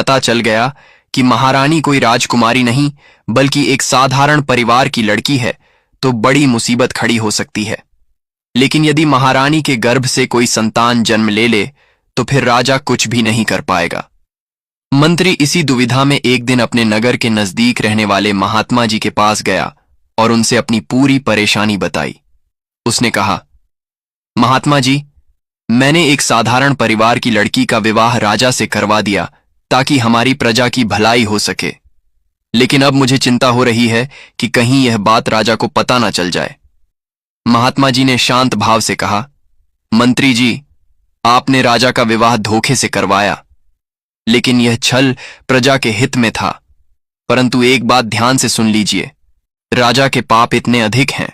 पता चल गया कि महारानी कोई राजकुमारी नहीं बल्कि एक साधारण परिवार की लड़की है, तो बड़ी मुसीबत खड़ी हो सकती है। लेकिन यदि महारानी के गर्भ से कोई संतान जन्म ले ले तो फिर राजा कुछ भी नहीं कर पाएगा। मंत्री इसी दुविधा में एक दिन अपने नगर के नजदीक रहने वाले महात्मा जी के पास गया और उनसे अपनी पूरी परेशानी बताई। उसने कहा, महात्मा जी, मैंने एक साधारण परिवार की लड़की का विवाह राजा से करवा दिया ताकि हमारी प्रजा की भलाई हो सके, लेकिन अब मुझे चिंता हो रही है कि कहीं यह बात राजा को पता ना चल जाए। महात्मा जी ने शांत भाव से कहा, मंत्री जी, आपने राजा का विवाह धोखे से करवाया, लेकिन यह छल प्रजा के हित में था। परंतु एक बात ध्यान से सुन लीजिए, राजा के पाप इतने अधिक हैं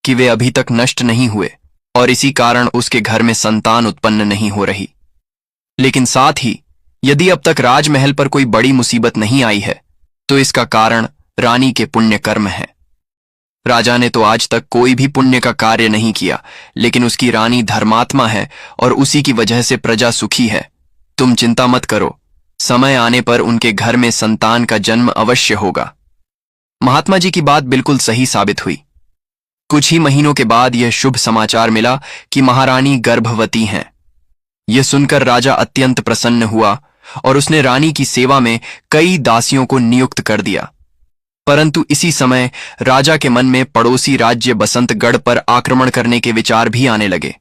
कि वे अभी तक नष्ट नहीं हुए और इसी कारण उसके घर में संतान उत्पन्न नहीं हो रही। लेकिन साथ ही यदि अब तक राजमहल पर कोई बड़ी मुसीबत नहीं आई है तो इसका कारण रानी के पुण्य कर्म है। राजा ने तो आज तक कोई भी पुण्य का कार्य नहीं किया, लेकिन उसकी रानी धर्मात्मा है और उसी की वजह से प्रजा सुखी है। तुम चिंता मत करो, समय आने पर उनके घर में संतान का जन्म अवश्य होगा। महात्मा जी की बात बिल्कुल सही साबित हुई। कुछ ही महीनों के बाद यह शुभ समाचार मिला कि महारानी गर्भवती हैं। यह सुनकर राजा अत्यंत प्रसन्न हुआ और उसने रानी की सेवा में कई दासियों को नियुक्त कर दिया। परंतु इसी समय राजा के मन में पड़ोसी राज्य बसंतगढ़ पर आक्रमण करने के विचार भी आने लगे।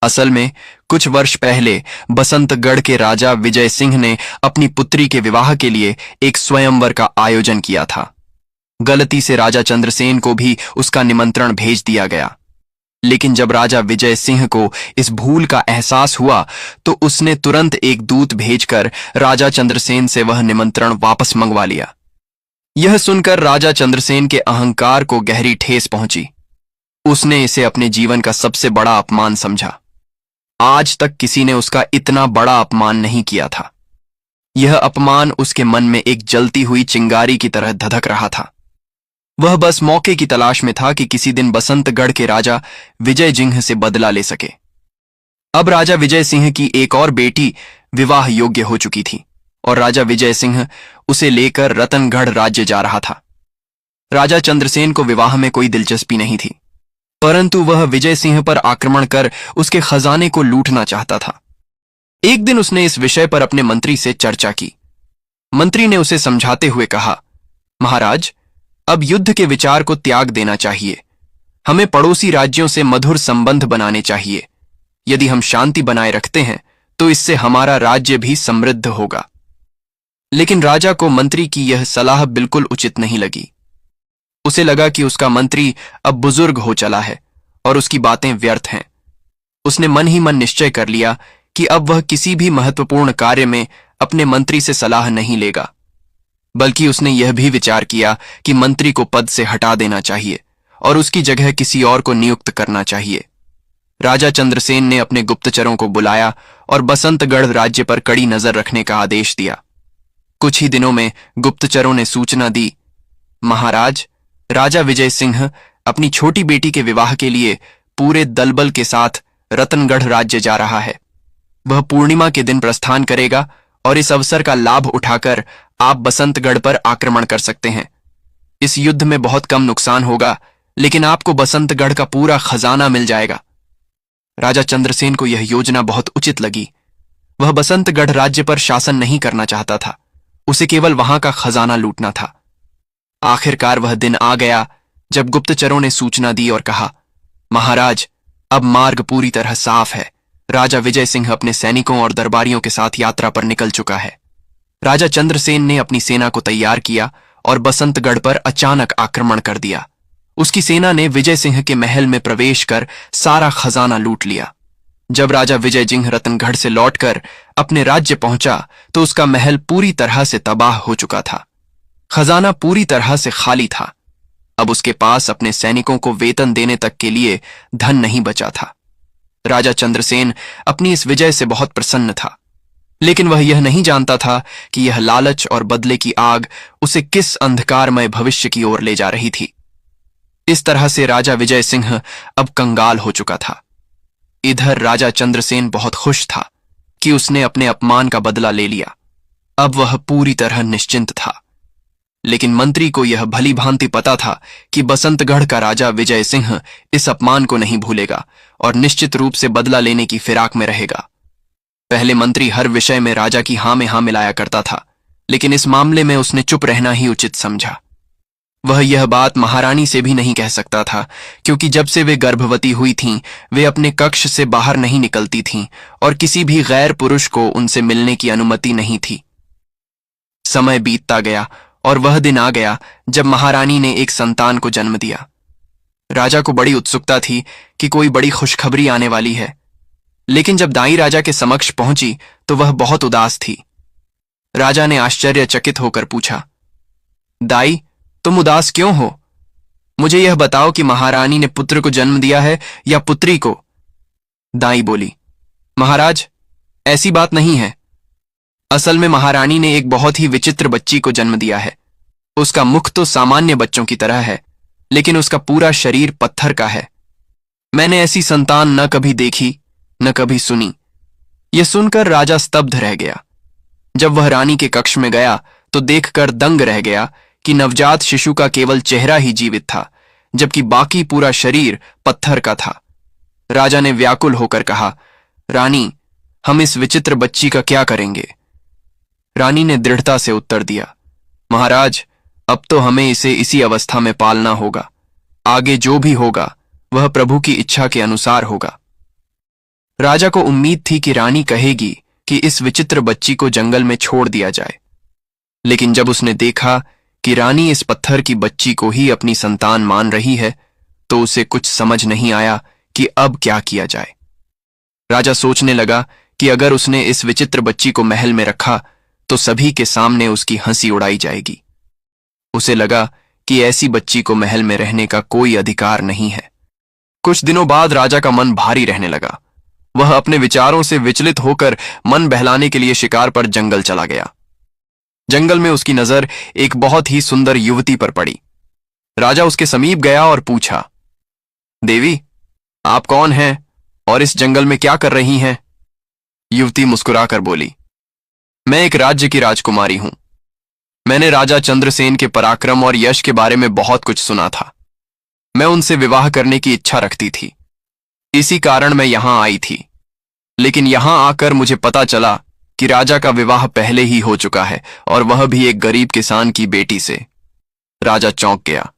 असल में कुछ वर्ष पहले बसंतगढ़ के राजा विजय सिंह ने अपनी पुत्री के विवाह के लिए एक स्वयंवर का आयोजन किया था। गलती से राजा चंद्रसेन को भी उसका निमंत्रण भेज दिया गया, लेकिन जब राजा विजय सिंह को इस भूल का एहसास हुआ तो उसने तुरंत एक दूत भेजकर राजा चंद्रसेन से वह निमंत्रण वापस मंगवा लिया। यह सुनकर राजा चंद्रसेन के अहंकार को गहरी ठेस पहुंची। उसने इसे अपने जीवन का सबसे बड़ा अपमान समझा। आज तक किसी ने उसका इतना बड़ा अपमान नहीं किया था। यह अपमान उसके मन में एक जलती हुई चिंगारी की तरह धधक रहा था। वह बस मौके की तलाश में था कि किसी दिन बसंतगढ़ के राजा विजय सिंह से बदला ले सके। अब राजा विजय सिंह की एक और बेटी विवाह योग्य हो चुकी थी और राजा विजय सिंह उसे लेकर रतनगढ़ राज्य जा रहा था। राजा चंद्रसेन को विवाह में कोई दिलचस्पी नहीं थी, परंतु वह विजय सिंह पर आक्रमण कर उसके खजाने को लूटना चाहता था। एक दिन उसने इस विषय पर अपने मंत्री से चर्चा की। मंत्री ने उसे समझाते हुए कहा, महाराज, अब युद्ध के विचार को त्याग देना चाहिए। हमें पड़ोसी राज्यों से मधुर संबंध बनाने चाहिए। यदि हम शांति बनाए रखते हैं तो इससे हमारा राज्य भी समृद्ध होगा। लेकिन राजा को मंत्री की यह सलाह बिल्कुल उचित नहीं लगी। उसे लगा कि उसका मंत्री अब बुजुर्ग हो चला है और उसकी बातें व्यर्थ हैं। उसने मन ही मन निश्चय कर लिया कि अब वह किसी भी महत्वपूर्ण कार्य में अपने मंत्री से सलाह नहीं लेगा, बल्कि उसने यह भी विचार किया कि मंत्री को पद से हटा देना चाहिए और उसकी जगह किसी और को नियुक्त करना चाहिए। राजा चंद्रसेन ने अपने गुप्तचरों को बुलाया और बसंतगढ़ राज्य पर कड़ी नजर रखने का आदेश दिया। कुछ ही दिनों में गुप्तचरों ने सूचना दी, महाराज, राजा विजय सिंह अपनी छोटी बेटी के विवाह के लिए पूरे दलबल के साथ रतनगढ़ राज्य जा रहा है। वह पूर्णिमा के दिन प्रस्थान करेगा और इस अवसर का लाभ उठाकर आप बसंतगढ़ पर आक्रमण कर सकते हैं। इस युद्ध में बहुत कम नुकसान होगा, लेकिन आपको बसंतगढ़ का पूरा खजाना मिल जाएगा। राजा चंद्रसेन को यह योजना बहुत उचित लगी। वह बसंतगढ़ राज्य पर शासन नहीं करना चाहता था, उसे केवल वहां का खजाना लूटना था। आखिरकार वह दिन आ गया जब गुप्तचरों ने सूचना दी और कहा, महाराज, अब मार्ग पूरी तरह साफ है। राजा विजय सिंह अपने सैनिकों और दरबारियों के साथ यात्रा पर निकल चुका है। राजा चंद्रसेन ने अपनी सेना को तैयार किया और बसंतगढ़ पर अचानक आक्रमण कर दिया। उसकी सेना ने विजय सिंह के महल में प्रवेश कर सारा खजाना लूट लिया। जब राजा विजय सिंह रतनगढ़ से लौटकर अपने राज्य पहुंचा तो उसका महल पूरी तरह से तबाह हो चुका था। खजाना पूरी तरह से खाली था। अब उसके पास अपने सैनिकों को वेतन देने तक के लिए धन नहीं बचा था। राजा चंद्रसेन अपनी इस विजय से बहुत प्रसन्न था, लेकिन वह यह नहीं जानता था कि यह लालच और बदले की आग उसे किस अंधकारमय भविष्य की ओर ले जा रही थी। इस तरह से राजा विजय सिंह अब कंगाल हो चुका था। इधर राजा चंद्रसेन बहुत खुश था कि उसने अपने अपमान का बदला ले लिया। अब वह पूरी तरह निश्चिंत था। लेकिन मंत्री को यह भली भांति पता था कि बसंतगढ़ का राजा विजय सिंह इस अपमान को नहीं भूलेगा और निश्चित रूप से बदला लेने की फिराक में रहेगा। पहले मंत्री हर विषय में राजा की हां में हां मिलाया करता था, लेकिन इस मामले में उसने चुप रहना ही उचित समझा। वह यह बात महारानी से भी नहीं कह सकता था, क्योंकि जब से वे गर्भवती हुई थीं, वे अपने कक्ष से बाहर नहीं निकलती थीं और किसी भी गैर पुरुष को उनसे मिलने की अनुमति नहीं थी। समय बीतता गया और वह दिन आ गया जब महारानी ने एक संतान को जन्म दिया। राजा को बड़ी उत्सुकता थी कि कोई बड़ी खुशखबरी आने वाली है, लेकिन जब दाई राजा के समक्ष पहुंची तो वह बहुत उदास थी। राजा ने आश्चर्यचकित होकर पूछा, दाई, तुम उदास क्यों हो? मुझे यह बताओ कि महारानी ने पुत्र को जन्म दिया है या पुत्री को? दाई बोली, महाराज, ऐसी बात नहीं है। असल में महारानी ने एक बहुत ही विचित्र बच्ची को जन्म दिया है। उसका मुख तो सामान्य बच्चों की तरह है, लेकिन उसका पूरा शरीर पत्थर का है। मैंने ऐसी संतान न कभी देखी न कभी सुनी। यह सुनकर राजा स्तब्ध रह गया। जब वह रानी के कक्ष में गया तो देखकर दंग रह गया कि नवजात शिशु का केवल चेहरा ही जीवित था, जबकि बाकी पूरा शरीर पत्थर का था। राजा ने व्याकुल होकर कहा, रानी, हम इस विचित्र बच्ची का क्या करेंगे? रानी ने दृढ़ता से उत्तर दिया, महाराज, अब तो हमें इसे इसी अवस्था में पालना होगा। आगे जो भी होगा वह प्रभु की इच्छा के अनुसार होगा। राजा को उम्मीद थी कि रानी कहेगी कि इस विचित्र बच्ची को जंगल में छोड़ दिया जाए, लेकिन जब उसने देखा कि रानी इस पत्थर की बच्ची को ही अपनी संतान मान रही है, तो उसे कुछ समझ नहीं आया कि अब क्या किया जाए। राजा सोचने लगा कि अगर उसने इस विचित्र बच्ची को महल में रखा तो सभी के सामने उसकी हंसी उड़ाई जाएगी। उसे लगा कि ऐसी बच्ची को महल में रहने का कोई अधिकार नहीं है। कुछ दिनों बाद राजा का मन भारी रहने लगा। वह अपने विचारों से विचलित होकर मन बहलाने के लिए शिकार पर जंगल चला गया। जंगल में उसकी नजर एक बहुत ही सुंदर युवती पर पड़ी। राजा उसके समीप गया और पूछा, देवी, आप कौन हैं और इस जंगल में क्या कर रही हैं? युवती मुस्कुराकर बोली, मैं एक राज्य की राजकुमारी हूं। मैंने राजा चंद्रसेन के पराक्रम और यश के बारे में बहुत कुछ सुना था। मैं उनसे विवाह करने की इच्छा रखती थी, इसी कारण मैं यहां आई थी। लेकिन यहां आकर मुझे पता चला कि राजा का विवाह पहले ही हो चुका है, और वह भी एक गरीब किसान की बेटी से। राजा चौंक गया।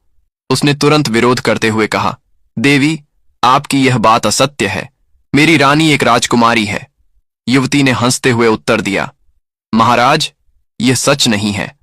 उसने तुरंत विरोध करते हुए कहा, देवी, आपकी यह बात असत्य है। मेरी रानी एक राजकुमारी है। युवती ने हंसते हुए उत्तर दिया, महाराज, यह सच नहीं है।